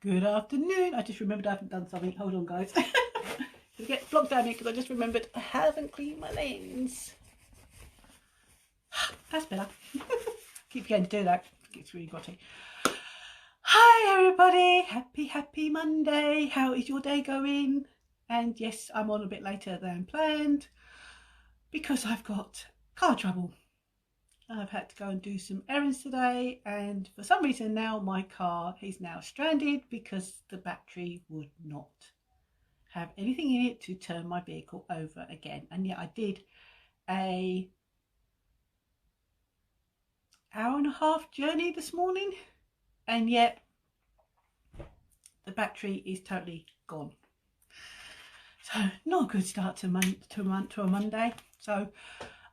Good afternoon. I just remembered I haven't done something. Hold on, guys. It gets blocked down here because I just remembered I haven't cleaned my lens. That's better. Keep going to do that. It's really grotty. Hi, everybody. Happy Monday. How is your day going? And yes, I'm on a bit later than planned because I've got car trouble. I've had to go and do some errands today, and for some reason now my car is now stranded because the battery would not have anything in it to turn my vehicle over again. And yet I did a hour and a half journey this morning, and yet the battery is totally gone. So not a good start to a Monday. So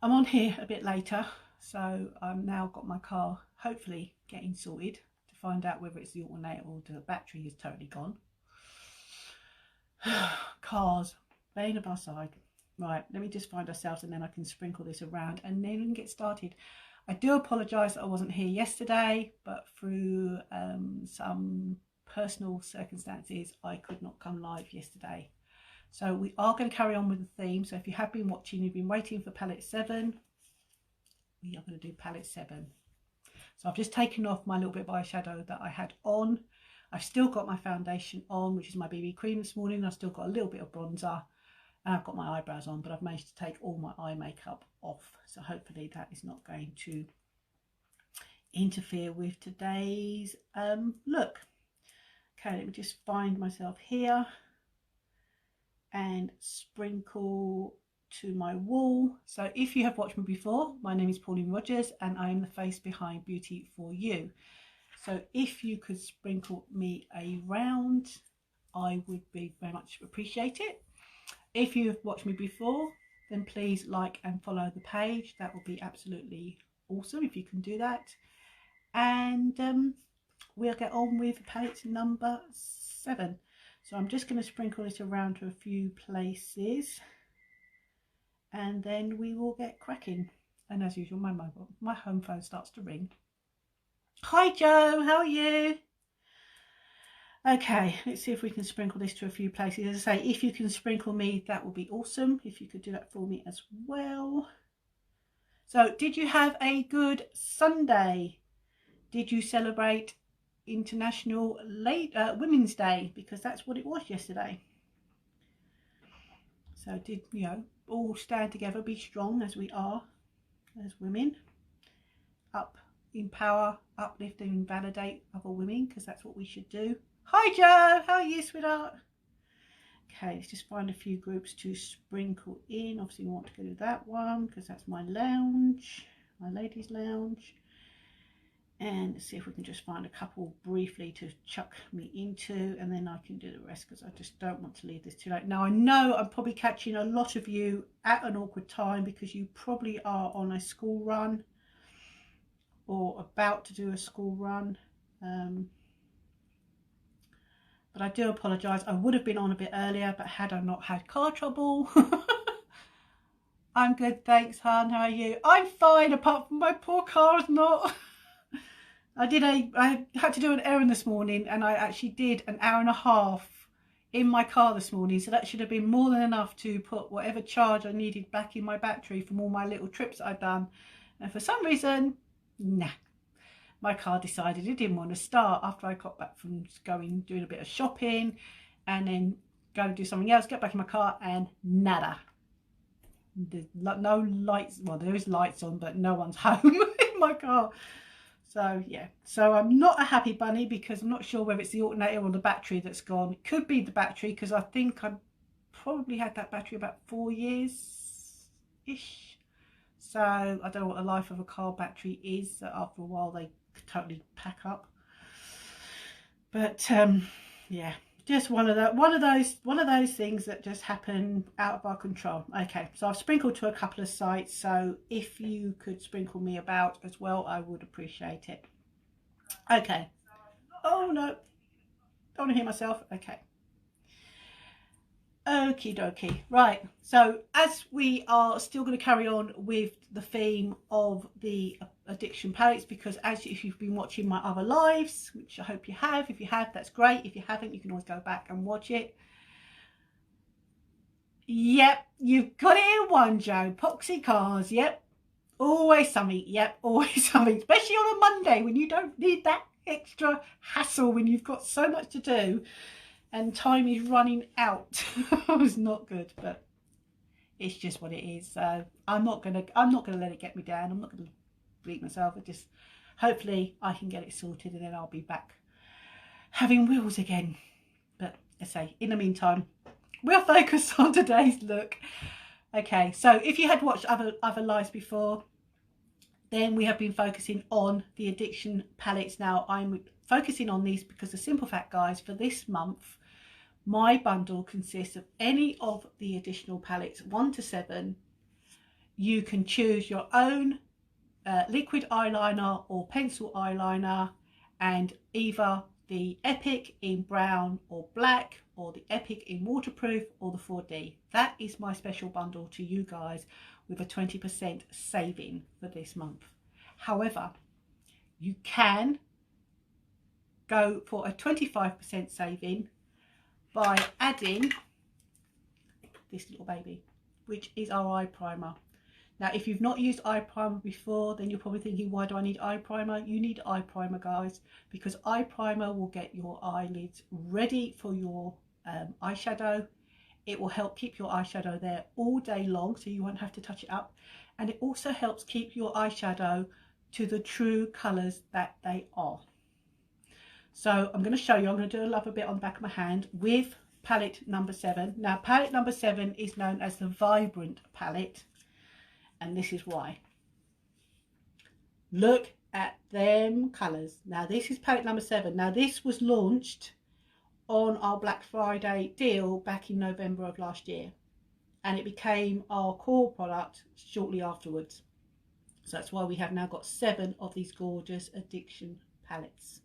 I'm on here a bit later. So I've now got my car hopefully getting sorted to find out whether it's the alternator or the battery is totally gone. Cars, bane of our side. Right, let me just find ourselves and then I can sprinkle this around and then we can get started. I do apologise that I wasn't here yesterday, but through some personal circumstances I could not come live yesterday. So we are going to carry on with the theme. So if you have been watching, you've been waiting for palette 7. We are going to do palette 7. So I've just taken off my little bit of eyeshadow that I had on. I've still got my foundation on, which is my BB cream this morning. I've still got a little bit of bronzer and I've got my eyebrows on, but I've managed to take all my eye makeup off. So hopefully that is not going to interfere with today's look. Okay, let me just find myself here and sprinkle to my wall. So if you have watched me before, my name is Pauline Rogers and I am the face behind Beauty for You. So if you could sprinkle me around, I would be very much appreciate it. If you have watched me before, then please like and follow the page. That would be absolutely awesome if you can do that. And we'll get on with palette number 7. So I'm just going to sprinkle it around to a few places and then we will get cracking. And as usual, my home phone starts to ring. Hi Joe, how are you? Okay, let's see if we can sprinkle this to a few places. As I say, if you can sprinkle me, that would be awesome. If you could do that for me as well. So did you have a good Sunday? Did you celebrate International Women's Day? Because that's what it was yesterday. So did all stand together, be strong as we are as women, up, empower, uplift and validate other women, because that's what we should do. Hi Joe, how are you, sweetheart? Okay, let's just find a few groups to sprinkle in. Obviously we want to go to that one because that's my lounge, my ladies lounge. And let's see if we can just find a couple briefly to chuck me into, and then I can do the rest because I just don't want to leave this too late. Now I know I'm probably catching a lot of you at an awkward time because you probably are on a school run or about to do a school run. But I do apologise. I would have been on a bit earlier, but had I not had car trouble. I'm good, thanks, hon. How are you? I'm fine, apart from my poor car is not. I had to do an errand this morning and I actually did an hour and a half in my car this morning. So that should have been more than enough to put whatever charge I needed back in my battery from all my little trips that I've done. And for some reason, nah. My car decided it didn't want to start after I got back from doing a bit of shopping and then go and do something else, get back in my car and nada. There's no lights, well there is lights on but no one's home in my car. So yeah, so I'm not a happy bunny because I'm not sure whether it's the alternator or the battery that's gone. It could be the battery because I think I probably had that battery about 4 years-ish. So I don't know what the life of a car battery is. After a while they totally pack up. But yeah, just one of those things that just happen out of our control. Okay, so I've sprinkled to a couple of sites, so if you could sprinkle me about as well, I would appreciate it. Okay. Oh no, don't want to hear myself. Okay. Okie dokie. Right, so as we are still going to carry on with the theme of the Addiction palettes, because if you've been watching my other lives, which I hope you have, if you have, that's great. If you haven't, you can always go back and watch it. Yep, you've got it in one, Jo. Epoxy cars, yep. Always something, yep, always something. Especially on a Monday when you don't need that extra hassle, when you've got so much to do and time is running out. It's not good, but it's just what it is. So I'm not gonna let it get me down. I'm not gonna beat myself. Hopefully I can get it sorted, and then I'll be back having wheels again. But I say, in the meantime, we'll focus on today's look. Okay, so if you had watched other lives before, then we have been focusing on the addiction palettes. Now I'm focusing on these because the simple fact, guys, for this month my bundle consists of any of the additional palettes 1 to 7. You can choose your own liquid eyeliner or pencil eyeliner, and either the Epic in brown or black, or the Epic in waterproof, or the 4D. That is my special bundle to you guys, with a 20% saving for this month. However, you can go for a 25% saving by adding this little baby, which is our eye primer. Now, if you've not used eye primer before, then you're probably thinking, why do I need eye primer? You need eye primer, guys, because eye primer will get your eyelids ready for your eyeshadow. It will help keep your eyeshadow there all day long, so you won't have to touch it up. And it also helps keep your eyeshadow to the true colours that they are. So I'm going to show you, I'm going to do a little bit on the back of my hand with palette number 7. Now, palette number 7 is known as the Vibrant palette. And this is why. Look at them colours. Now, this is palette number 7. Now, this was launched on our Black Friday deal back in November of last year. And it became our core product shortly afterwards. So that's why we have now got 7 of these gorgeous addiction palettes.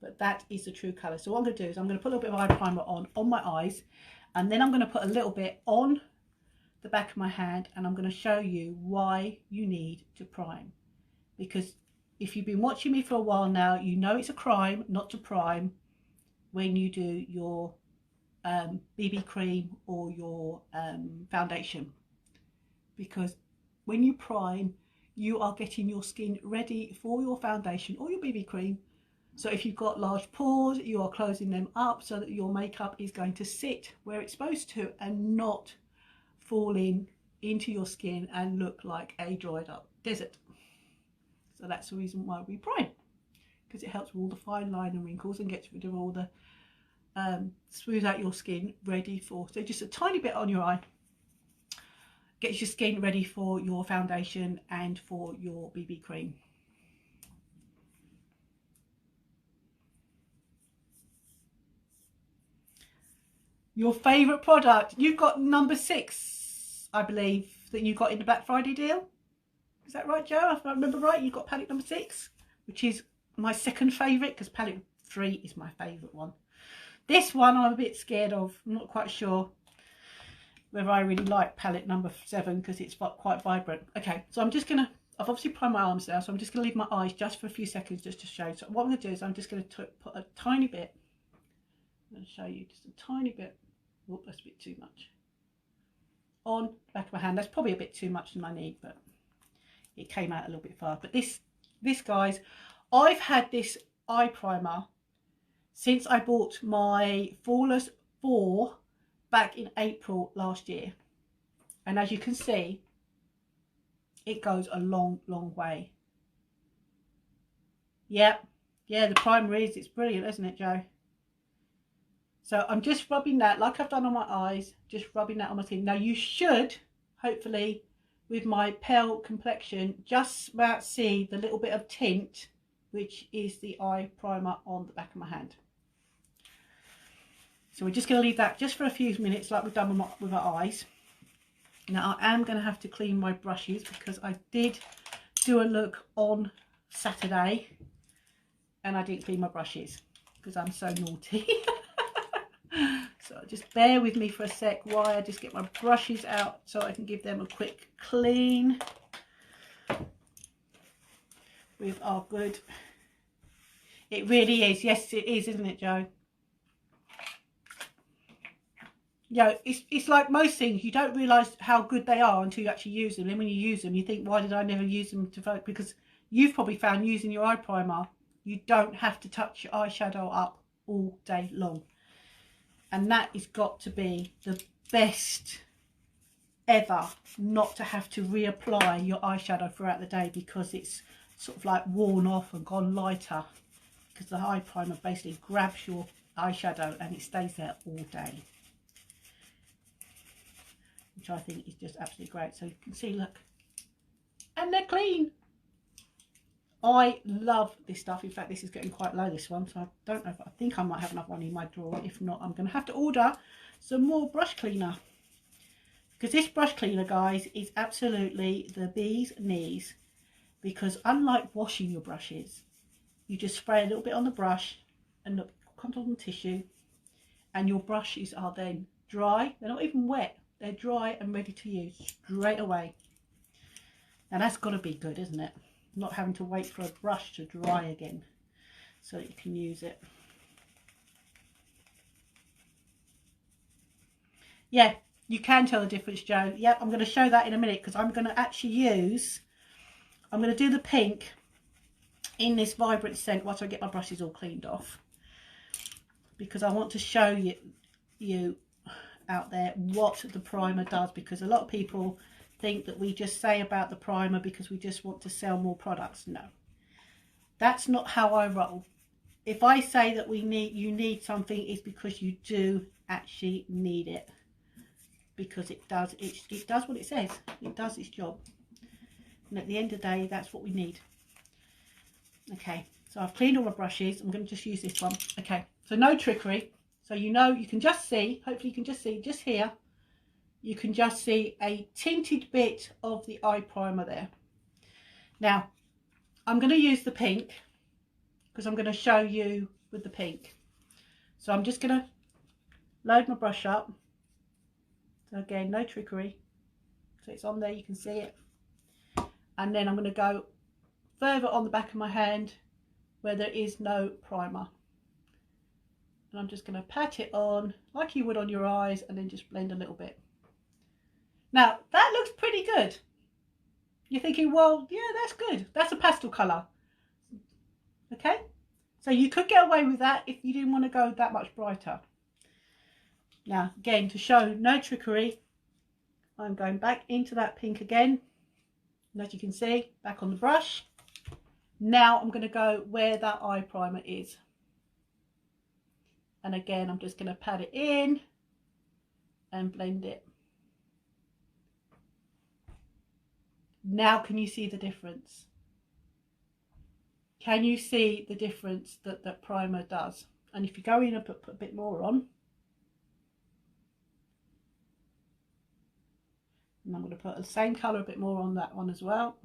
But that is the true colour. So what I'm going to do is I'm going to put a little bit of eye primer on my eyes. And then I'm going to put a little bit on the back of my hand, and I'm going to show you why you need to prime. Because if you've been watching me for a while now, you know it's a crime not to prime when you do your BB cream or your foundation. Because when you prime, you are getting your skin ready for your foundation or your BB cream. So if you've got large pores, you are closing them up so that your makeup is going to sit where it's supposed to and not falling into your skin and look like a dried up desert. So that's the reason why we prime, because it helps with all the fine line and wrinkles and gets rid of all the smooth out your skin ready for, so just a tiny bit on your eye gets your skin ready for your foundation and for your BB cream. Your favourite product, you've got number 6, I believe, that you got in the Black Friday deal. Is that right, Jo? If I remember right, you got palette number 6, which is my second favourite, because palette 3 is my favourite one. This one I'm a bit scared of. I'm not quite sure whether I really like palette number 7 because it's quite vibrant. Okay, so I'm just going to, I've obviously primed my arms now, so I'm just going to leave my eyes just for a few seconds just to show you. So what I'm going to do is I'm just going to put a tiny bit, I'm going to show you just a tiny bit. Oh, that's a bit too much. On the back of my hand, that's probably a bit too much than I need, but it came out a little bit far. But this guys, I've had this eye primer since I bought my Flawless 4 back in April last year. And as you can see, it goes a long way. Yep, yeah, the primer it's brilliant, isn't it, Jo? So I'm just rubbing that, like I've done on my eyes, just rubbing that on my skin. Now you should, hopefully, with my pale complexion, just about see the little bit of tint, which is the eye primer on the back of my hand. So we're just going to leave that just for a few minutes, like we've done with our eyes. Now I am going to have to clean my brushes because I did do a look on Saturday and I didn't clean my brushes because I'm so naughty. So just bear with me for a sec while I just get my brushes out so I can give them a quick clean. with our good. It really is. Yes, it is, isn't it, Joe? You know, it's like most things. You don't realise how good they are until you actually use them. And when you use them, you think, why did I never use them to vote? Because you've probably found using your eye primer, you don't have to touch your eyeshadow up all day long. And that has got to be the best ever, not to have to reapply your eyeshadow throughout the day because it's sort of like worn off and gone lighter, because the eye primer basically grabs your eyeshadow and it stays there all day, which I think is just absolutely great. So you can see, look, and they're clean. I love this stuff. In fact, this is getting quite low, this one, so I don't know if I think I might have another one in my drawer. If not, I'm going to have to order some more brush cleaner, because this brush cleaner, guys, is absolutely the bee's knees. Because unlike washing your brushes, you just spray a little bit on the brush and look, cotton tissue, and your brushes are then dry. They're not even wet, they're dry and ready to use straight away. Now that's got to be good, isn't it? Not having to wait for a brush to dry again so that you can use it. Yeah, you can tell the difference, Joe. Yep, I'm going to show that in a minute, because I'm going to actually use, I'm going to do the pink in this vibrant scent once I get my brushes all cleaned off, because I want to show you out there what the primer does, because a lot of people think that we just say about the primer because we just want to sell more products. No, that's not how I roll. If I say that you need something, it's because you do actually need it, because it does what it says. It does its job, and at the end of the day, that's what we need. Okay, so I've cleaned all my brushes. I'm going to just use this one. Okay, so no trickery. So you know, you can just see, hopefully you can just see, just here, you can just see a tinted bit of the eye primer there. Now, I'm going to use the pink, because I'm going to show you with the pink. So I'm just going to load my brush up. So again, no trickery. So it's on there, you can see it. And then I'm going to go further on the back of my hand where there is no primer. And I'm just going to pat it on like you would on your eyes, and then just blend a little bit. Now, that looks pretty good. You're thinking, well, yeah, that's good. That's a pastel colour. Okay? So you could get away with that if you didn't want to go that much brighter. Now, again, to show no trickery, I'm going back into that pink again. And as you can see, back on the brush. Now I'm going to go where that eye primer is. And again, I'm just going to pat it in and blend it. Now, can you see the difference? Can you see the difference that that primer does? And if you go in and put a bit more on, and I'm going to put the same colour a bit more on that one as well.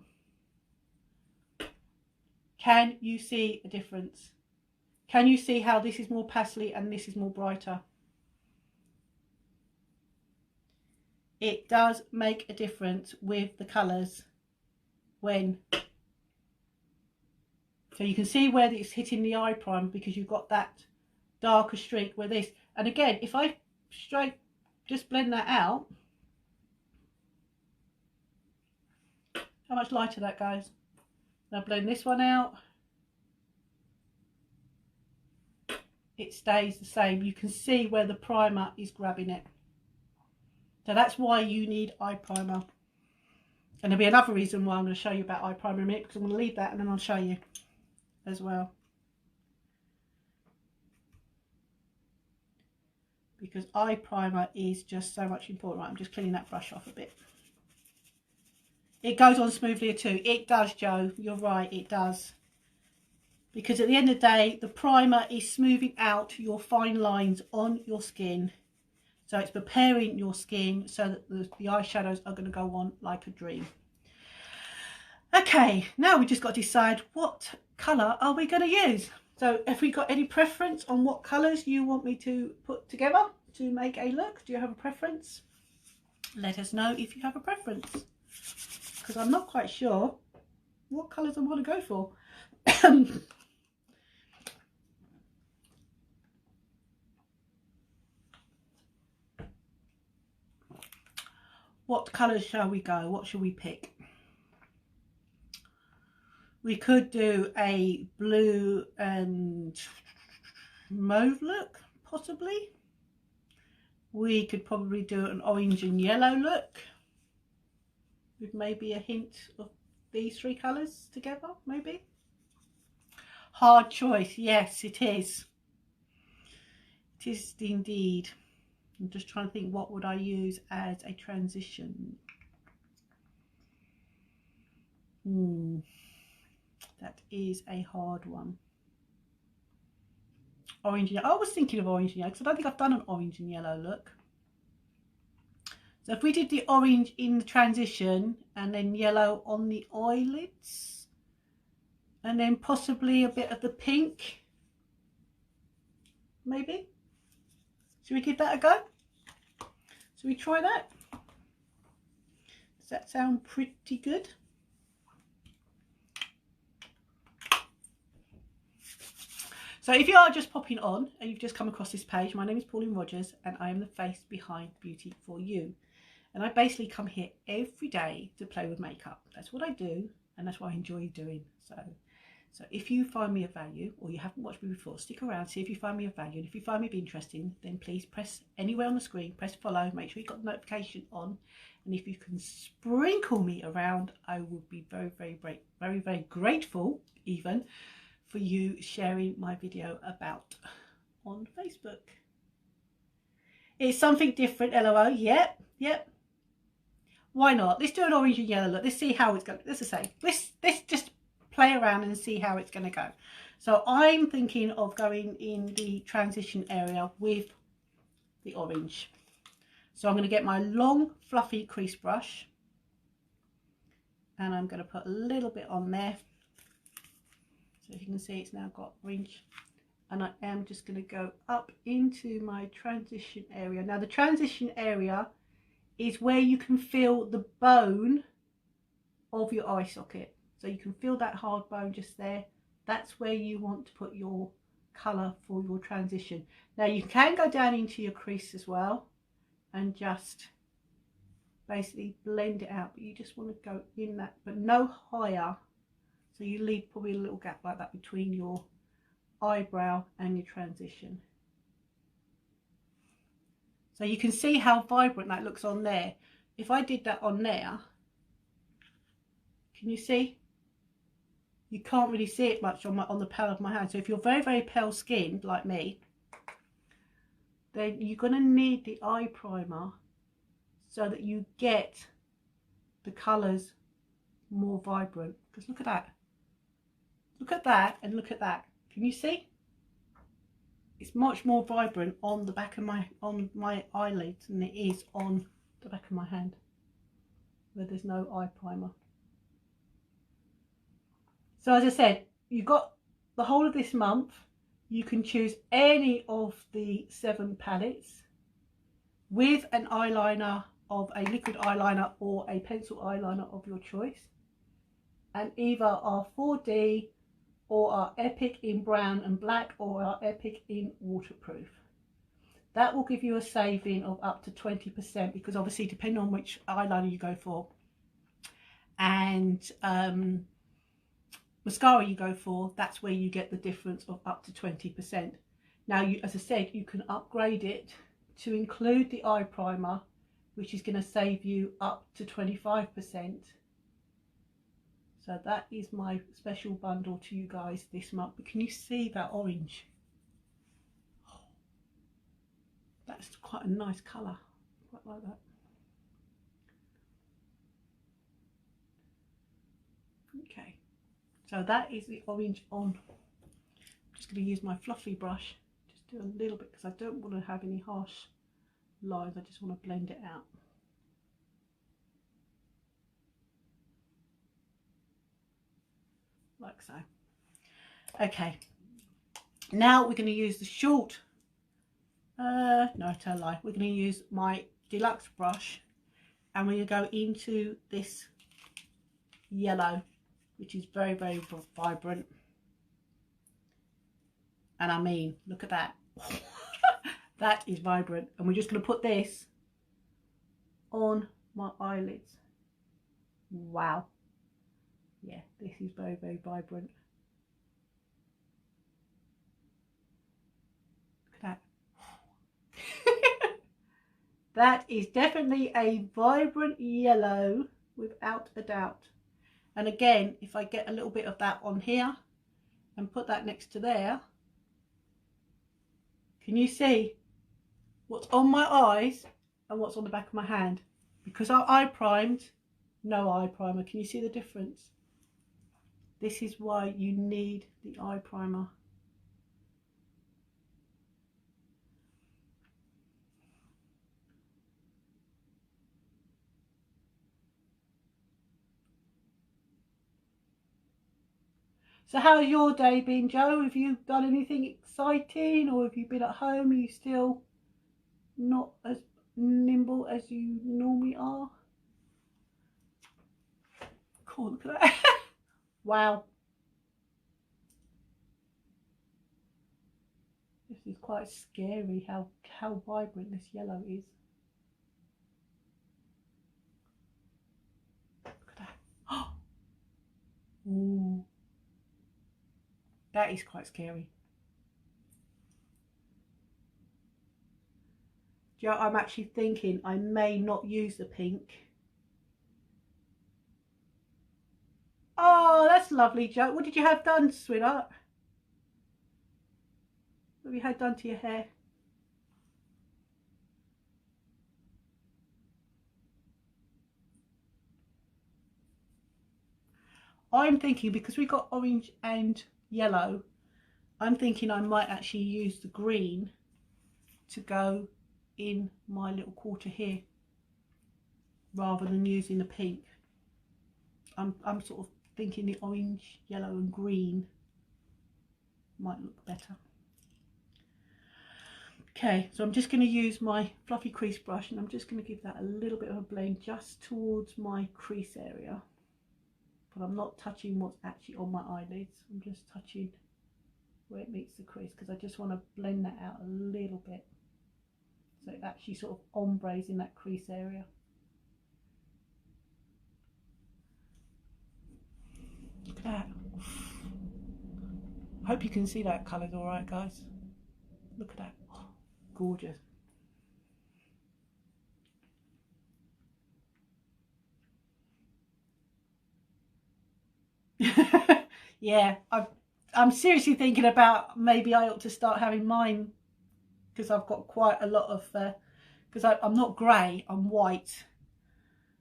Can you see a difference? Can you see how this is more pastely and this is more brighter? It does make a difference with the colours when, so you can see where it's hitting the eye primer, because you've got that darker streak where this, and again, if I just blend that out, how much lighter that goes. Now blend this one out, it stays the same. You can see where the primer is grabbing it. So that's why you need eye primer. And there'll be another reason why I'm going to show you about eye primer in a minute, because I'm going to leave that and then I'll show you as well. Because eye primer is just so much important. Right, I'm just cleaning that brush off a bit. It goes on smoothly too. It does, Joe. You're right, it does. Because at the end of the day, the primer is smoothing out your fine lines on your skin. So it's preparing your skin so that the eyeshadows are going to go on like a dream. Okay, now we just got to decide what colour are we going to use. So have we got any preference on what colours you want me to put together to make a look? Do you have a preference? Let us know if you have a preference, because I'm not quite sure what colours I want to go for. What colours shall we go? What shall we pick? We could do a blue and mauve look, possibly. We could probably do an orange and yellow look with maybe a hint of these three colours together, maybe. Hard choice, yes, it is. It is indeed. I'm just trying to think, what would I use as a transition? That is a hard one. Orange and yellow. I was thinking of orange and yellow because I don't think I've done an orange and yellow look. So if we did the orange in the transition and then yellow on the eyelids and then possibly a bit of the pink, maybe. Should we give that a go? Should we try that? Does that sound pretty good? So if you are just popping on and you've just come across this page, my name is Pauline Rogers and I am the face behind Beauty for You. And I basically come here every day to play with makeup. That's what I do and that's what I enjoy doing. So if you find me of value or you haven't watched me before, stick around, see if you find me of value. And if you find me interesting, then please press anywhere on the screen, press follow, make sure you've got the notification on. And if you can sprinkle me around, I would be very, very grateful even for you sharing my video about on Facebook. It's something different, LOL. Yep. Why not? Let's do an orange and yellow look. Let's see how it's going. Let's just play around and see how it's going to go. So I'm thinking of going in the transition area with the orange. So I'm going to get my long fluffy crease brush and I'm going to put a little bit on there. So if you can see, it's now got orange, and I am just going to go up into my transition area. Now the transition area is where you can feel the bone of your eye socket. So you can feel that hard bone just there. That's where you want to put your colour for your transition. Now you can go down into your crease as well and just basically blend it out, but you just want to go in that, but no higher. So you leave probably a little gap like that between your eyebrow and your transition. So you can see how vibrant that looks on there. If I did that on there, can you see? You can't really see it much on the palm of my hand. So if you're very pale skinned like me, then you're going to need the eye primer so that you get the colours more vibrant. Because look at that. Look at that and look at that. Can you see? It's much more vibrant on the back of my eyelids than it is on the back of my hand where there's no eye primer. So as I said, you've got the whole of this month. You can choose any of the 7 palettes with an eyeliner of a liquid eyeliner or a pencil eyeliner of your choice, and either our 4D or our Epic in brown and black or our Epic in waterproof. That will give you a saving of up to 20%, because obviously depending on which eyeliner you go for and mascara you go for, that's where you get the difference of up to 20%. Now, as I said, you can upgrade it to include the eye primer, which is going to save you up to 25%. So that is my special bundle to you guys this month. But can you see that orange? Oh, that's quite a nice colour. Quite like that. Okay, so that is the orange on. I'm just going to use my fluffy brush. Just do a little bit because I don't want to have any harsh lines. I just want to blend it out. Like so. Okay, now we're going to use the short, no, tell a lie, we're going to use my deluxe brush and we're going to go into this yellow, which is very, very vibrant. And I mean, look at that. That is vibrant. And we're just going to put this on my eyelids. Wow. Yeah, this is very, very vibrant. Look at that. That is definitely a vibrant yellow, without a doubt. And again, if I get a little bit of that on here and put that next to there, can you see what's on my eyes and what's on the back of my hand? Because I eye primed, no eye primer. Can you see the difference? This is why you need the eye primer. So how's your day been, Jo? Have you done anything exciting, or have you been at home? Are you still not as nimble as you normally are? Cool, look at that. Wow. This is quite scary how vibrant this yellow is. Look at that. Ooh. That is quite scary. Jo, I'm actually thinking I may not use the pink. Oh, that's lovely, Jo. What did you have done, sweetheart? What have you had done to your hair? I'm thinking, because we got orange and yellow, I'm thinking I might actually use the green to go in my little quarter here rather than using the pink. I'm sort of thinking the orange, yellow and green might look better. Okay, so I'm just going to use my fluffy crease brush and I'm just going to give that a little bit of a blend just towards my crease area. But I'm not touching what's actually on my eyelids. I'm just touching where it meets the crease, because I just want to blend that out a little bit so it actually sort of ombres in that crease area. Look at that. I hope you can see that colour's alright, guys. Look at that. Oh, gorgeous. Yeah, I'm seriously thinking about maybe I ought to start having mine, because I've got quite a lot of because I'm not grey, I'm white,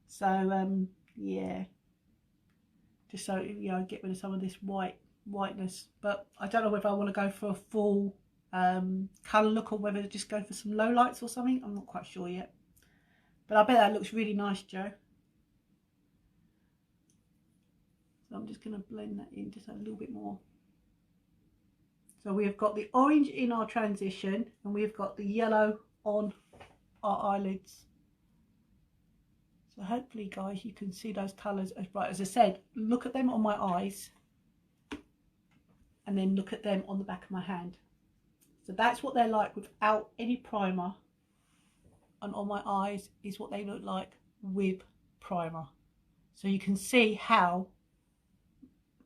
so yeah, just so you know, get rid of some of this whiteness. But I don't know whether I want to go for a full colour look or whether to just go for some low lights or something. I'm not quite sure yet, but I bet that looks really nice, Jo. So I'm just going to blend that in just a little bit more. So we've got the orange in our transition and we've got the yellow on our eyelids. So hopefully, guys, you can see those colours as bright. As I said, look at them on my eyes and then look at them on the back of my hand. So that's what they're like without any primer, and on my eyes is what they look like with primer. So you can see how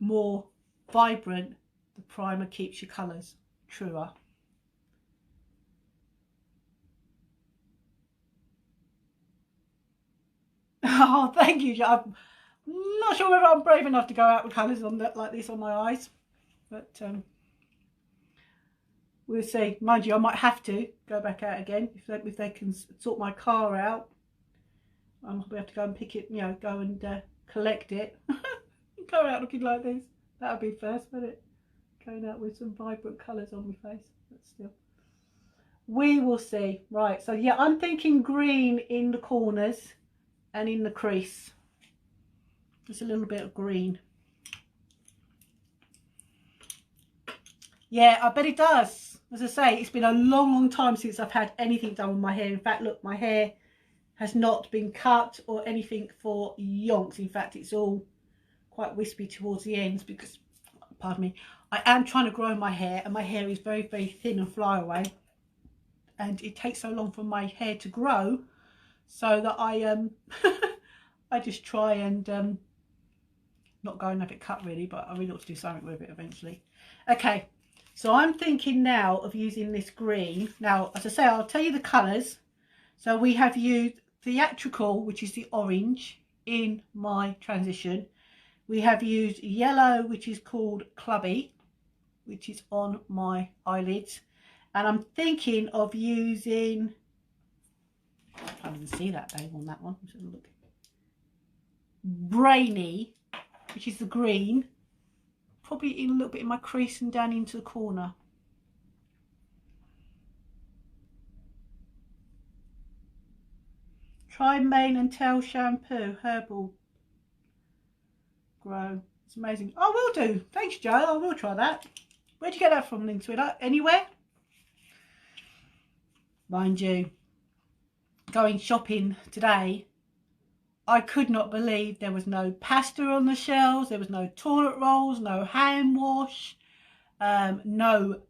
more vibrant the primer keeps your colours truer. Oh, thank you, Jo. I'm not sure whether I'm brave enough to go out with colours on that like this on my eyes, but we'll see. Mind you, I might have to go back out again if they can sort my car out. I'll have to go and pick it, you know, go and collect it. Go out looking like this. That would be first, wouldn't it? Going out with some vibrant colours on my face, but still. We will see. Right, so yeah, I'm thinking green in the corners and in the crease. Just a little bit of green. Yeah, I bet it does. As I say, it's been a long time since I've had anything done with my hair. In fact, look, my hair has not been cut or anything for yonks. In fact, it's all quite wispy towards the ends because, pardon me, I am trying to grow my hair, and my hair is very, very thin and fly away, and it takes so long for my hair to grow, so that I I just try and not go and have it cut really, but I really ought to do something with it eventually. Okay, so I'm thinking now of using this green. Now, as I say, I'll tell you the colours. So we have used Theatrical, which is the orange, in my transition. We have used yellow, which is called Clubby, which is on my eyelids. And I'm thinking of using, I can't even see that name on that one. Let's have a look. Brainy, which is the green, probably in a little bit in my crease and down into the corner. Try mane and tail shampoo, herbal grow. It's amazing. I will do. Thanks, Joe. I will try that. Where'd you get that from, then, sweetheart? Anywhere? Mind you, going shopping today, I could not believe there was no pasta on the shelves, there was no toilet rolls, no hand wash, no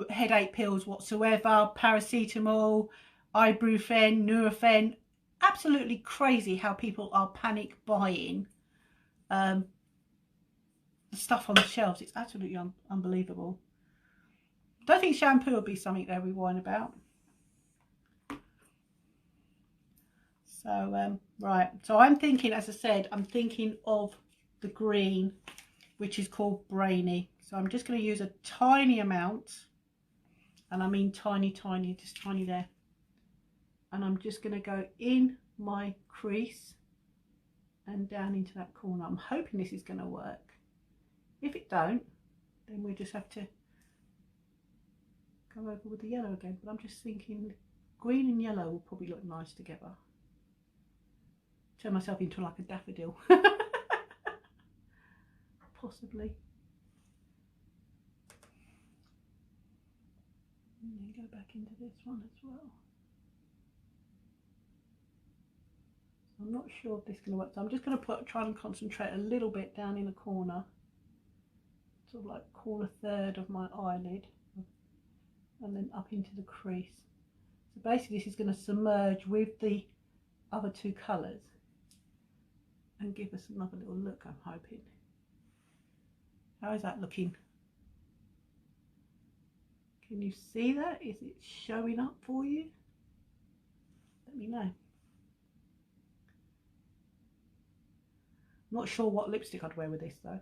headache pills whatsoever, paracetamol, ibuprofen, Nurofen. Absolutely crazy how people are panic buying the stuff on the shelves. It's absolutely unbelievable. Don't think shampoo will be something they'll be whining about. So right, so I'm thinking, as I said, I'm thinking of the green, which is called Brainy. So I'm just going to use a tiny amount, and I mean tiny, just tiny there. And I'm just going to go in my crease and down into that corner. I'm hoping this is going to work. If it don't, then we just have to go over with the yellow again. But I'm just thinking green and yellow will probably look nice together. Turn myself into like a daffodil. Possibly. And then go back into this one as well. I'm not sure if this is going to work, so I'm just going to try and concentrate a little bit down in the corner, sort of like corner third of my eyelid, and then up into the crease. So basically this is going to submerge with the other two colours and give us another little look, I'm hoping. How is that looking? Can you see that? Is it showing up for you? Let me know. Not sure what lipstick I'd wear with this though.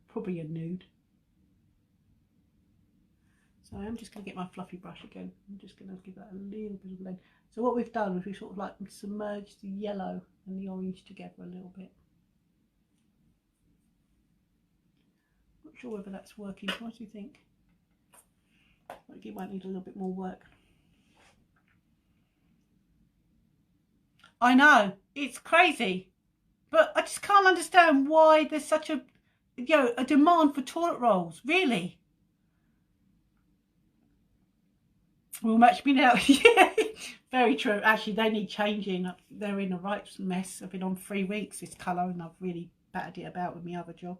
Probably a nude. So I'm just going to get my fluffy brush again. I'm just going to give that a little bit of blend. So what we've done is we've sort of like submerged the yellow and the orange together a little bit. Not sure whether that's working. What do you think? I think it might need a little bit more work. I know, it's crazy. But I just can't understand why there's such a, a demand for toilet rolls. Really? Will match me now. Yeah, very true. Actually, they need changing. They're in a right mess. I've been on 3 weeks this colour, and I've really battered it about with my other job.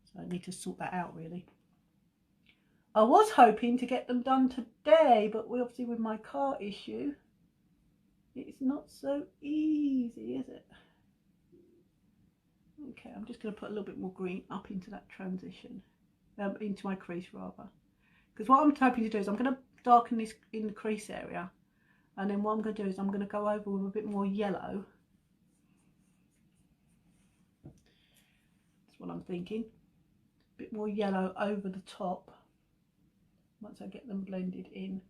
So I need to sort that out, really. I was hoping to get them done today, but obviously with my car issue, it's not so easy, is it? Okay, I'm just going to put a little bit more green up into that transition, into my crease rather. Because what I'm hoping to do is I'm going to darken this in the crease area, and then what I'm going to do is I'm going to go over with a bit more yellow. That's what I'm thinking. A bit more yellow over the top once I get them blended in,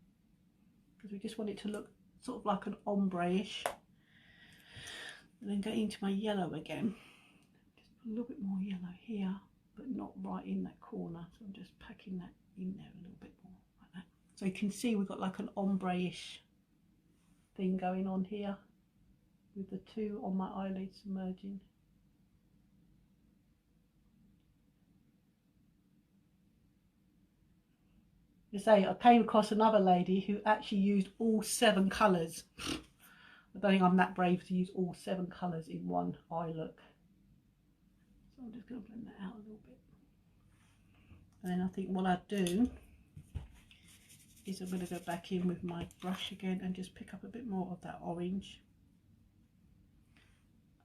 because we just want it to look sort of like an ombre-ish. And then go into my yellow again. A little bit more yellow here, but not right in that corner, so I'm just packing that in there a little bit more like that. So you can see we've got like an ombre-ish thing going on here with the two on my eyelids merging. You say I came across another lady who actually used all 7 colours. I don't think I'm that brave to use all 7 colours in one eye look. So I'm just going to blend that out a little bit. And then I think what I'll do is I'm going to go back in with my brush again and just pick up a bit more of that orange.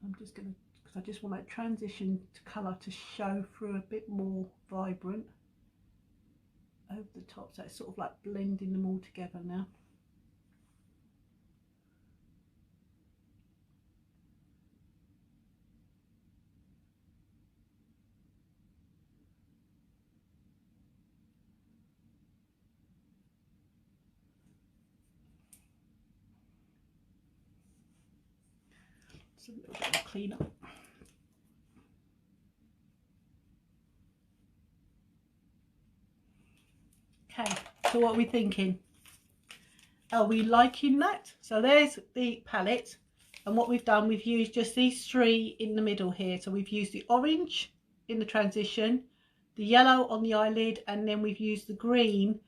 I'm just going to, because I just want that transition to colour to show through a bit more vibrant over the top, so it's sort of like blending them all together now. Just a little bit of clean up. Okay, so what are we thinking? Are we liking that? So there's the palette, and what we've done, we've used just these three in the middle here. So we've used the orange in the transition, the yellow on the eyelid, and then we've used the green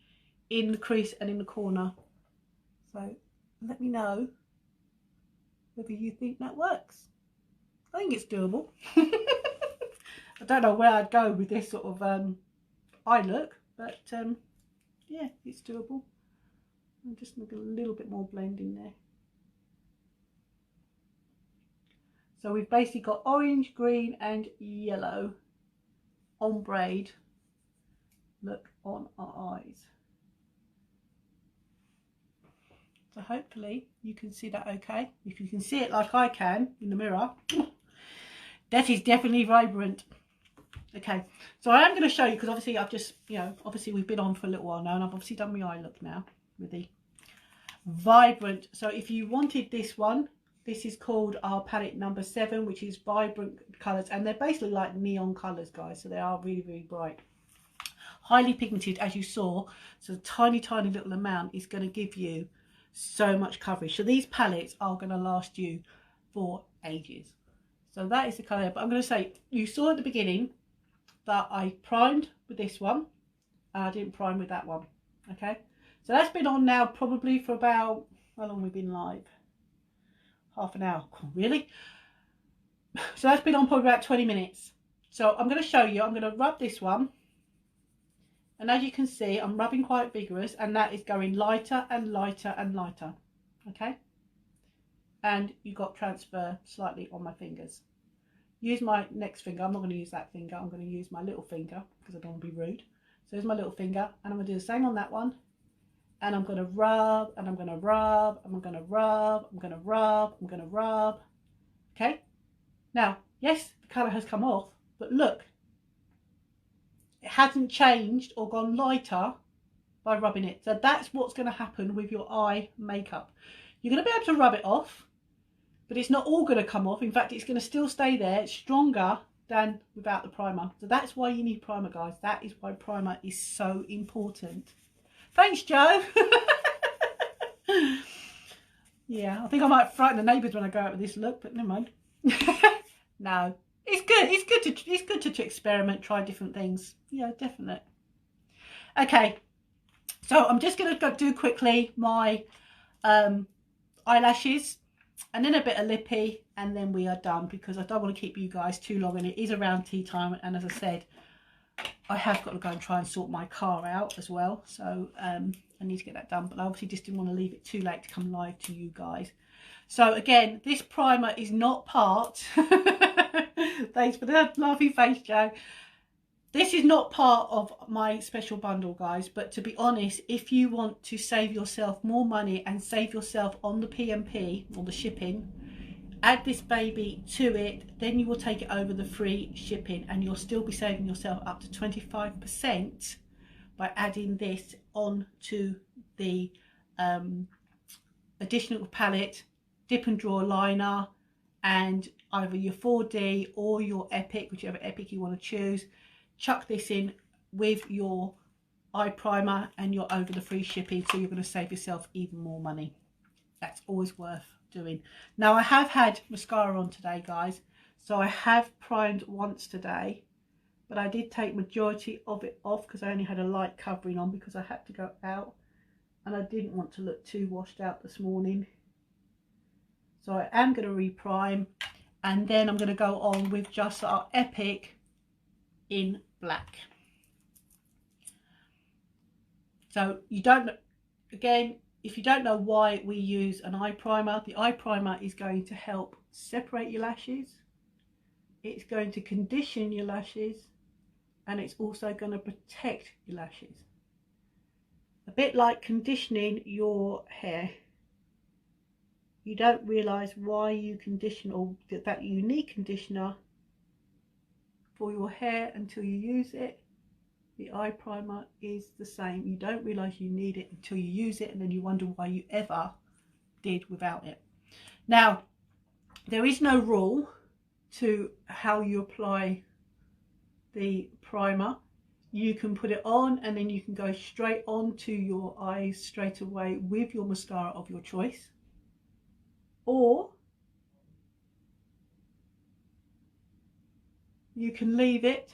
in the crease and in the corner. So let me know whether you think that works. I think it's doable. I don't know where I'd go with this sort of eye look, but yeah, it's doable. I'm just making a little bit more blend in there. So we've basically got orange, green and yellow ombre look on our eyes. So hopefully you can see that okay. If you can see it like I can in the mirror, that is definitely vibrant. Okay, so I am going to show you, because obviously I've just, you know, obviously we've been on for a little while now, and I've obviously done my eye look now with the vibrant. So if you wanted this one, this is called our palette number 7, which is vibrant colours, and they're basically like neon colours, guys, so they are really, really bright. Highly pigmented, as you saw, so a tiny little amount is going to give you so much coverage. So these palettes are going to last you for ages. So that is the colour, but I'm going to say, you saw at the beginning that I primed with this one and I didn't prime with that one. Okay, so that's been on now probably for about, how long have we been live? Half an hour. Really? So that's been on probably about 20 minutes. So I'm going to show you, I'm going to rub this one, and as you can see I'm rubbing quite vigorous, and that is going lighter and lighter and lighter. Okay, and you got transfer slightly on my fingers. Use my next finger. I'm not going to use that finger. I'm going to use my little finger because I don't want to be rude. So here's my little finger, and I'm going to do the same on that one. And I'm going to rub, and I'm going to rub, and I'm going to rub, I'm going to rub, I'm going to rub. Okay. Now, yes, the colour has come off, but look, it hasn't changed or gone lighter by rubbing it. So that's what's going to happen with your eye makeup. You're going to be able to rub it off, but it's not all going to come off. In fact, it's going to still stay there. It's stronger than without the primer. So that's why you need primer, guys. That is why primer is so important. Thanks, Joe. Yeah, I think I might frighten the neighbours when I go out with this look, but never mind. No, it's good. It's good to experiment, try different things. Yeah, definitely. Okay, so I'm just going to do quickly my eyelashes, and then a bit of lippy, and then we are done, because I don't want to keep you guys too long, and it is around tea time, and as I said, I have got to go and try and sort my car out as well, so I need to get that done, but I obviously just didn't want to leave it too late to come live to you guys. So again, this primer is not part thanks for the laughing face, Joe. This is not part of my special bundle, guys, but to be honest, if you want to save yourself more money and save yourself on the PMP or the shipping, add this baby to it, then you will take it over the free shipping, and you'll still be saving yourself up to 25% by adding this on to the additional palette, dip and draw liner, and either your 4D or your Epic, whichever Epic you want to choose. Chuck this in with your eye primer and you're over the free shipping, so you're going to save yourself even more money. That's always worth doing. Now, I have had mascara on today, guys, so I have primed once today, but I did take majority of it off because I only had a light covering on because I had to go out and I didn't want to look too washed out this morning. So I am going to reprime, And then I'm going to go on with just our Epic in black. So you don't, again, if you don't know why we use an eye primer, the eye primer is going to help separate your lashes. It's going to condition your lashes, and it's also going to protect your lashes. A bit like conditioning your hair. You don't realise why you condition, or that you need conditioner for your hair until you use it. The eye primer is the same. You don't realise you need it until you use it, and then you wonder why you ever did without it. Now, there is no rule to how you apply the primer. You can put it on and then you can go straight on to your eyes straight away with your mascara of your choice. Or you can leave it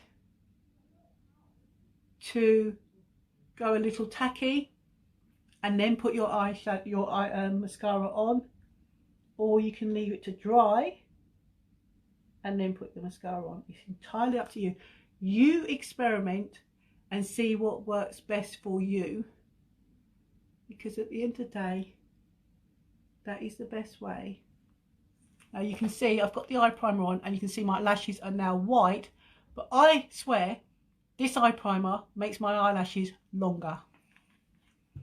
to go a little tacky and then put your mascara on, or you can leave it to dry and then put the mascara on. It's entirely up to you. You experiment and see what works best for you, because at the end of the day, that is the best way. Now you can see I've got the eye primer on, and you can see my lashes are now white, but I swear this eye primer makes my eyelashes longer.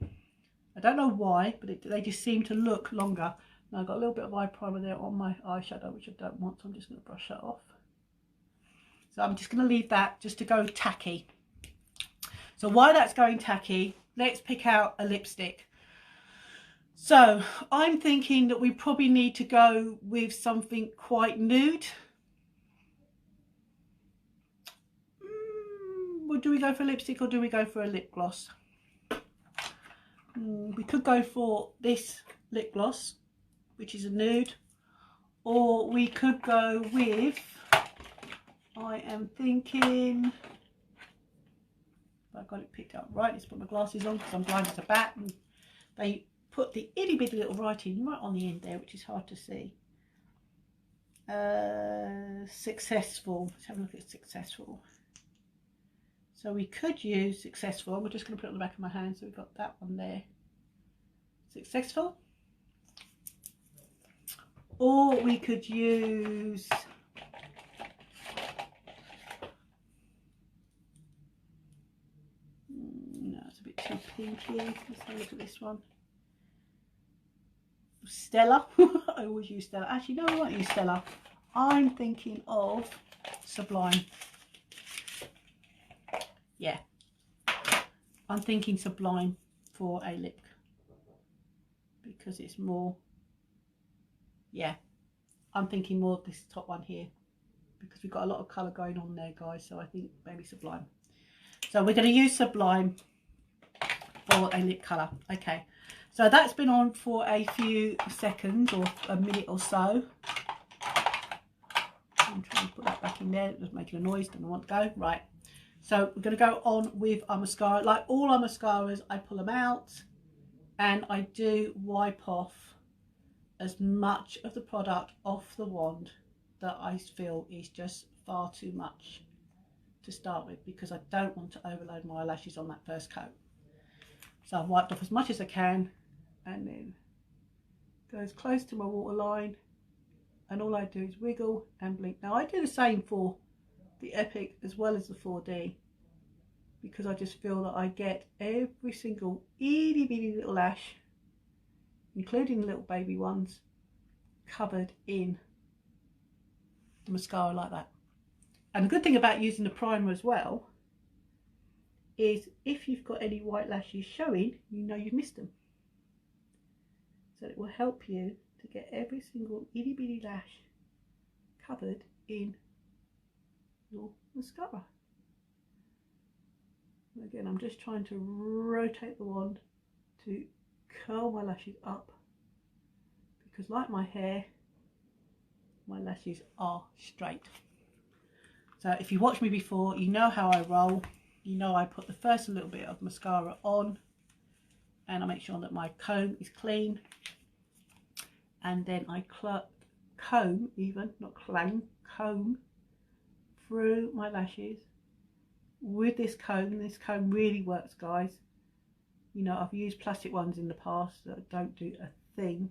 I don't know why, but they just seem to look longer. Now I've got a little bit of eye primer there on my eyeshadow, which I don't want, so I'm just going to brush that off. So I'm just going to leave that just to go tacky. So while that's going tacky, let's pick out a lipstick. So I'm thinking that we probably need to go with something quite nude. Well, do we go for lipstick or do we go for a lip gloss? We could go for this lip gloss, which is a nude, or we could go with, I am thinking, I've got it picked up right, let's put my glasses on because I'm blind as a bat, and they put the itty bitty little writing right on the end there, which is hard to see. Successful, let's have a look at Successful. So we could use Successful. We're just going to put it on the back of my hand, so we've got that one there. Successful. Or we could use no, it's a bit too pinky. Let's have a look at this one. Stella. I always use Stella. Actually, no, I won't use Stella. I'm thinking of Sublime. Yeah, I'm thinking Sublime for a lip, because it's more, yeah, I'm thinking more of this top one here, because we've got a lot of colour going on there, guys, so I think maybe Sublime. So we're going to use Sublime for a lip colour. Okay, so that's been on for a few seconds or a minute or so. I'm trying to put that back in there, it was making a noise, don't want to go. Right, so we're going to go on with our mascara. Like all our mascaras, I pull them out and I do wipe off as much of the product off the wand that I feel is just far too much to start with, because I don't want to overload my eyelashes on that first coat. So I've wiped off as much as I can, and then go as close to my waterline, and all I do is wiggle and blink. Now I do the same for the Epic as well as the 4D, because I just feel that I get every single itty bitty little lash, including the little baby ones, covered in the mascara like that. And the good thing about using the primer as well is if you've got any white lashes showing, you know you've missed them. So it will help you to get every single itty bitty lash covered in your mascara. And again, I'm just trying to rotate the wand to curl my lashes up, because like my hair, my lashes are straight. So if you watched me before, you know how I roll. You know I put the first little bit of mascara on, and I make sure that my comb is clean, and then I comb, even not clang, comb through my lashes with this comb. This comb really works, guys. You know, I've used plastic ones in the past that don't do a thing,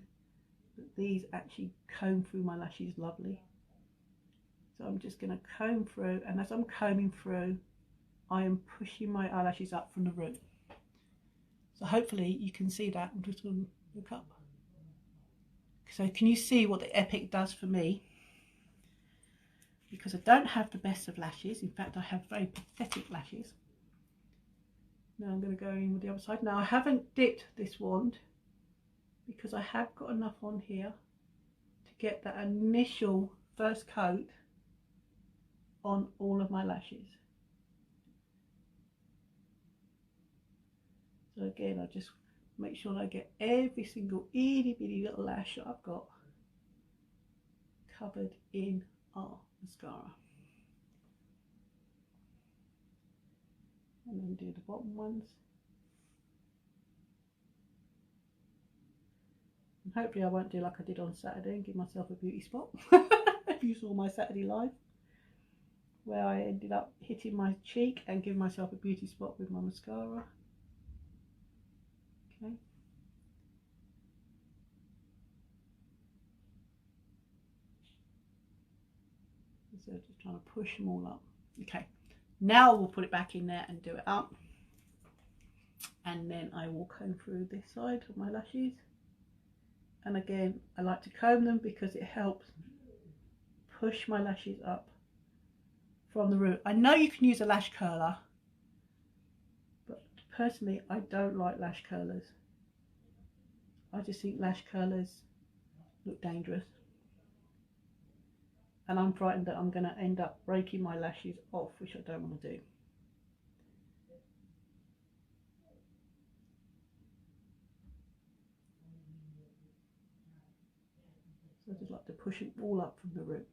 but these actually comb through my lashes lovely. So I'm just going to comb through, and as I'm combing through, I am pushing my eyelashes up from the root. So hopefully you can see that. I'm just going to look up. So can you see what the Epic does for me? Because I don't have the best of lashes. In fact, I have very pathetic lashes. Now I'm going to go in with the other side. Now I haven't dipped this wand because I have got enough on here to get that initial first coat on all of my lashes. So again, I just make sure that I get every single itty bitty little lash that I've got covered in our mascara. And then do the bottom ones. And hopefully I won't do like I did on Saturday and give myself a beauty spot. If you saw my Saturday live, where I ended up hitting my cheek and giving myself a beauty spot with my mascara. Okay. So just trying to push them all up. Okay. Now we'll put it back in there and do it up. And then I will comb through this side of my lashes. And again, I like to comb them because it helps push my lashes up from the root. I know you can use a lash curler, but personally I don't like lash curlers. I just think lash curlers look dangerous, and I'm frightened that I'm going to end up breaking my lashes off, which I don't want to do. So I just like to push it all up from the root.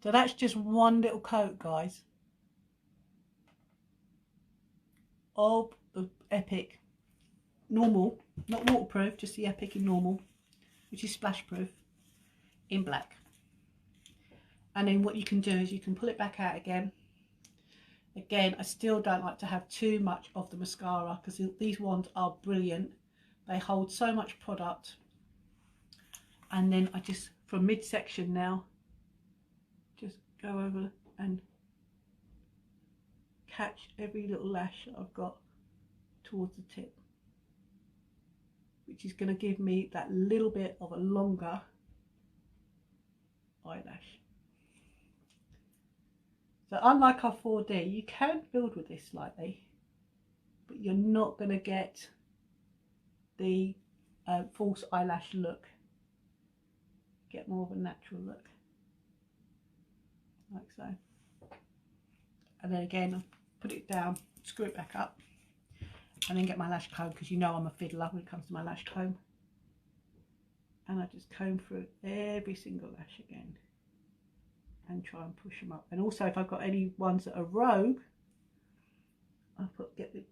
So that's just one little coat, guys, of the Epic normal, not waterproof, just the Epic in normal, which is splash proof, in black. And then what you can do is you can pull it back out again. Again, I still don't like to have too much of the mascara because these ones are brilliant. They hold so much product. And then I just, from midsection now, just go over and catch every little lash that I've got towards the tip, which is going to give me that little bit of a longer eyelash. So unlike our 4D, you can build with this slightly, but you're not going to get the false eyelash look. Get more of a natural look, like so. And then again, I'll put it down, screw it back up, and then get my lash comb, because you know I'm a fiddler when it comes to my lash comb. And I just comb through every single lash again and try and push them up. And also, if I've got any ones that are rogue,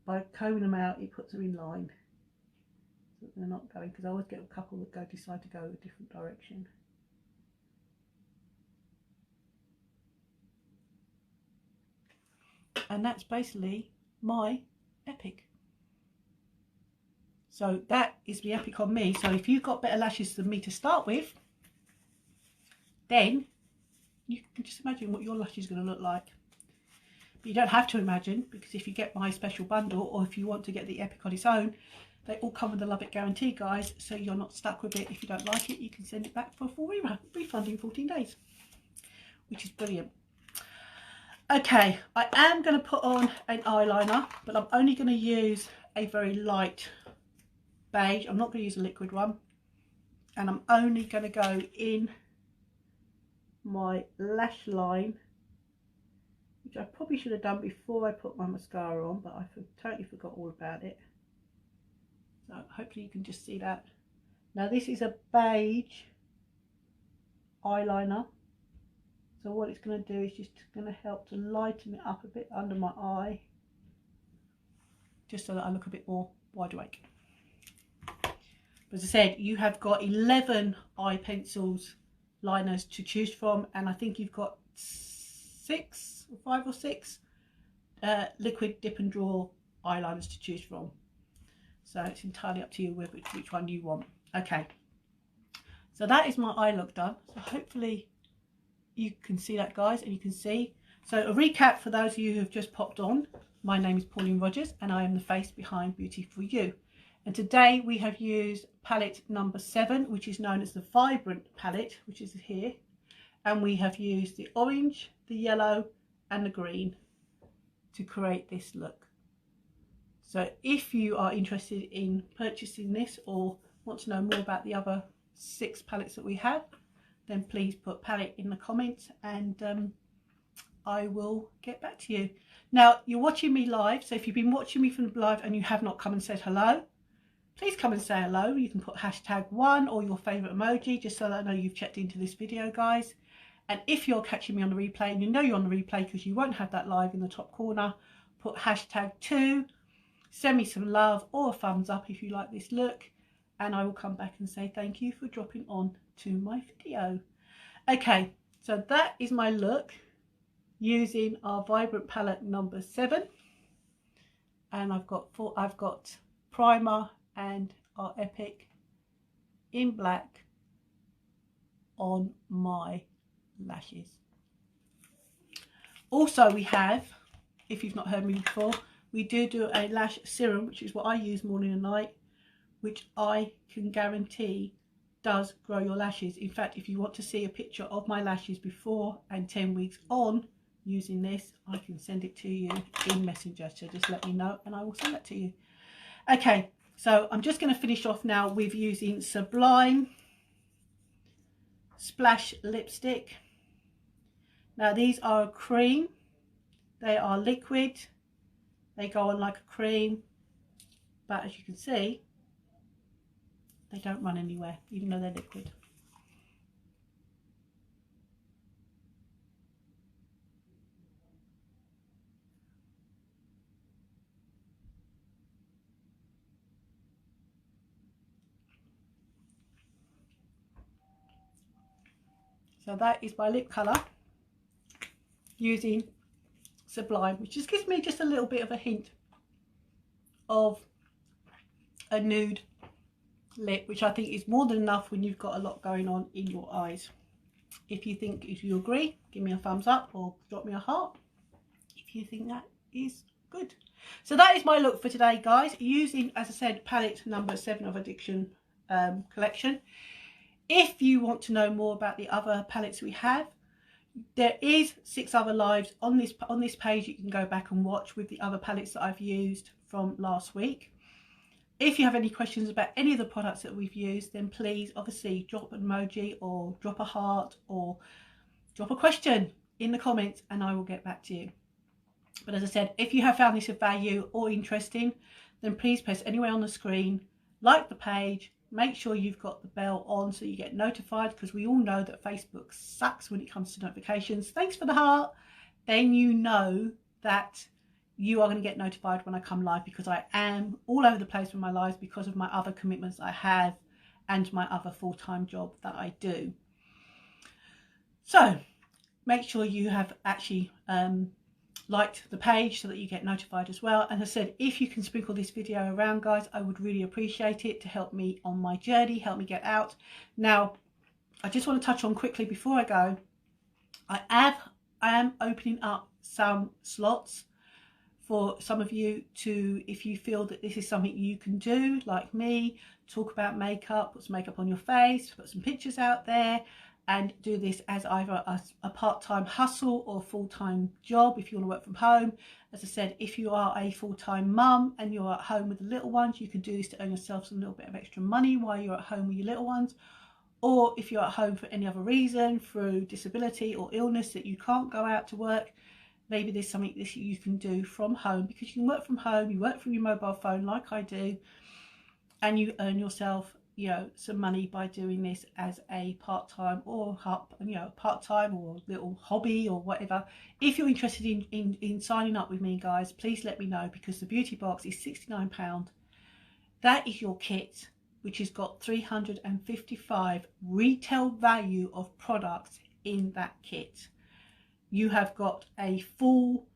by combing them out, it puts them in line so that they're not going, because I always get a couple that decide to go a different direction. And that's basically my Epic. So that is the Epic on me. So if you've got better lashes than me to start with, then you can just imagine what your lash is going to look like. But you don't have to imagine, because if you get my special bundle, or if you want to get the Epic on its own, they all come with a Love It guarantee, guys. So you're not stuck with it. If you don't like it, you can send it back for a full refund in 14 days, which is brilliant. Okay, I am going to put on an eyeliner, but I'm only going to use a very light beige. I'm not going to use a liquid one, and I'm only going to go in my lash line, which I probably should have done before I put my mascara on, but I totally forgot all about it. So hopefully you can just see that. Now this is a beige eyeliner, so what it's going to do is just going to help to lighten it up a bit under my eye, just so that I look a bit more wide awake. But as I said, you have got 11 eye pencils liners to choose from, and I think you've got 5 or 6 liquid dip and draw eyeliners to choose from. So it's entirely up to you which one you want. Okay, so that is my eye look done. So hopefully you can see that, guys, and you can see. So a recap for those of you who have just popped on. My name is Pauline Rogers and I am the face behind Beauty For You. And today we have used palette number 7, which is known as the Vibrant palette, which is here. And we have used the orange, the yellow and the green to create this look. So if you are interested in purchasing this or want to know more about the other 6 palettes that we have, then please put palette in the comments and I will get back to you. Now, you're watching me live, so if you've been watching me from the live and you have not come and said hello, please come and say hello. You can put #1 or your favourite emoji, just so that I know you've checked into this video, guys. And if you're catching me on the replay, and you know you're on the replay because you won't have that live in the top corner, put #2, send me some love or a thumbs up if you like this look, and I will come back and say thank you for dropping on to my video. Okay, so that is my look using our Vibrant palette number 7, and I've got primer and our Epic in black on my lashes. Also, we have, if you've not heard me before, we do a lash serum, which is what I use morning and night, which I can guarantee does grow your lashes. In fact, if you want to see a picture of my lashes before and 10 weeks on using this, I can send it to you in Messenger, so just let me know and I will send that to you. Okay, so I'm just going to finish off now with using Sublime Splash Lipstick. Now these are a cream, they are liquid, they go on like a cream, but as you can see, they don't run anywhere, even though they're liquid. So that is my lip colour using Sublime, which just gives me just a little bit of a hint of a nude lip, which I think is more than enough when you've got a lot going on in your eyes. If you agree, give me a thumbs up or drop me a heart if you think that is good. So that is my look for today, guys, using, as I said, palette number 7 of Addiction collection. If you want to know more about the other palettes we have, there is 6 other lives on this page you can go back and watch with the other palettes that I've used from last week. If you have any questions about any of the products that we've used, then please obviously drop an emoji or drop a heart or drop a question in the comments and I will get back to you. But as I said, if you have found this of value or interesting, then please press anywhere on the screen, like the page, make sure you've got the bell on so you get notified, because we all know that Facebook sucks when it comes to notifications. Thanks for the heart. Then you know that you are going to get notified when I come live, because I am all over the place with my lives because of my other commitments I have and my other full-time job that I do. So make sure you have actually liked the page so that you get notified as well. And as I said, if you can sprinkle this video around, guys, I would really appreciate it to help me on my journey, help me get out. Now, I just want to touch on quickly before I go, I am opening up some slots for some of you to, if you feel that this is something you can do, like me, talk about makeup, put some makeup on your face, put some pictures out there, and do this as either a part-time hustle or full-time job if you want to work from home. As I said, if you are a full-time mum and you're at home with the little ones, you can do this to earn yourself some little bit of extra money while you're at home with your little ones. Or if you're at home for any other reason, through disability or illness, that you can't go out to work, maybe there's something that you can do from home, because you can work from home, you work from your mobile phone like I do, and you earn yourself, you know, some money by doing this as a part-time or part-time or little hobby or whatever. If you're interested in signing up with me, guys, please let me know, because the beauty box is £69. That is your kit which has got 355 retail value of products in that kit. You have got a full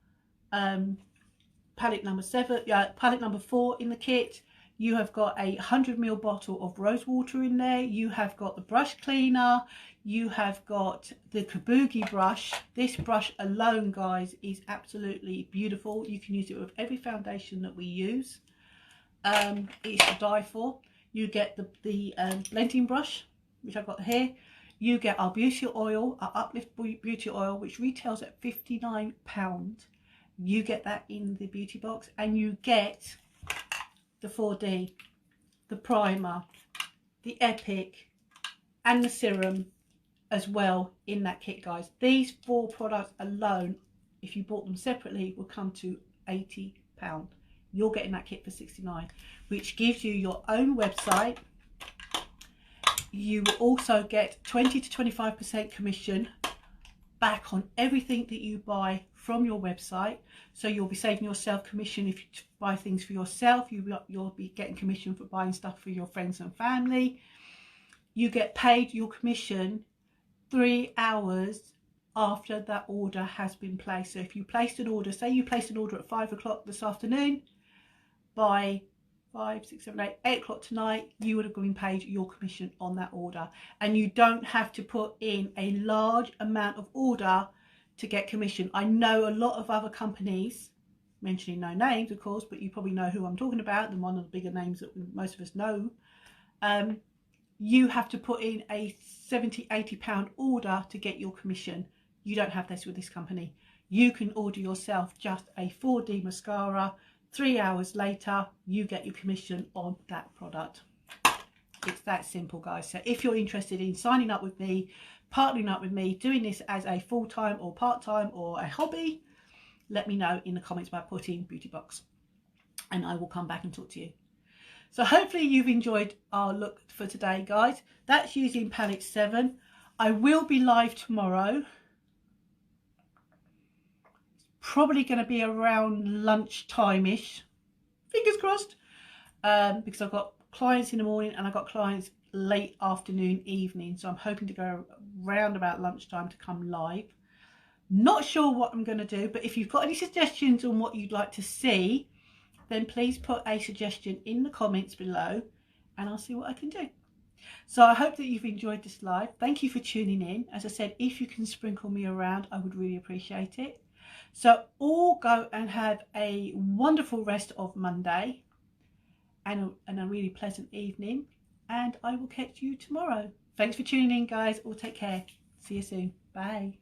palette number 4 in the kit. You have got a 100ml bottle of rose water in there. You have got the brush cleaner. You have got the Kabuki brush. This brush alone, guys, is absolutely beautiful. You can use it with every foundation that we use. It's to die for. You get the blending brush, which I've got here. You get our beauty oil, our Uplift beauty oil, which retails at £59. You get that in the beauty box, and you get the 4D, the primer, the Epic, and the serum as well in that kit, guys. These 4 products alone, if you bought them separately, will come to £80. You're getting that kit for £69, which gives you your own website. You will also get 20 to 25% commission back on everything that you buy from your website. So you'll be saving yourself commission if you buy things for yourself. You'll be getting commission for buying stuff for your friends and family. You get paid your commission 3 hours after that order has been placed. So if you placed an order, say you placed an order at 5 o'clock this afternoon, by 5, 6, 7, 8, 8 o'clock tonight, you would have been paid your commission on that order. And you don't have to put in a large amount of order to get commission. I know a lot of other companies, mentioning no names of course, but you probably know who I'm talking about, and one of the bigger names that most of us know. You have to put in a £70–80 order to get your commission. You don't have this with this company. You can order yourself just a 4D mascara. 3 hours later, you get your commission on that product. It's that simple, guys. So if you're interested in signing up with me, partnering up with me, doing this as a full-time or part-time or a hobby, let me know in the comments by putting beauty box, and I will come back and talk to you. So hopefully you've enjoyed our look for today, guys. That's using palette 7. I will be live tomorrow. Probably going to be around lunchtime-ish, fingers crossed, because I've got clients in the morning and I've got clients late afternoon, evening, so I'm hoping to go around about lunchtime to come live. Not sure what I'm going to do, but if you've got any suggestions on what you'd like to see, then please put a suggestion in the comments below and I'll see what I can do. So I hope that you've enjoyed this live. Thank you for tuning in. As I said, if you can sprinkle me around, I would really appreciate it. So all go and have a wonderful rest of Monday and a really pleasant evening, and I will catch you tomorrow. Thanks for tuning in, guys. All take care. See you soon. Bye.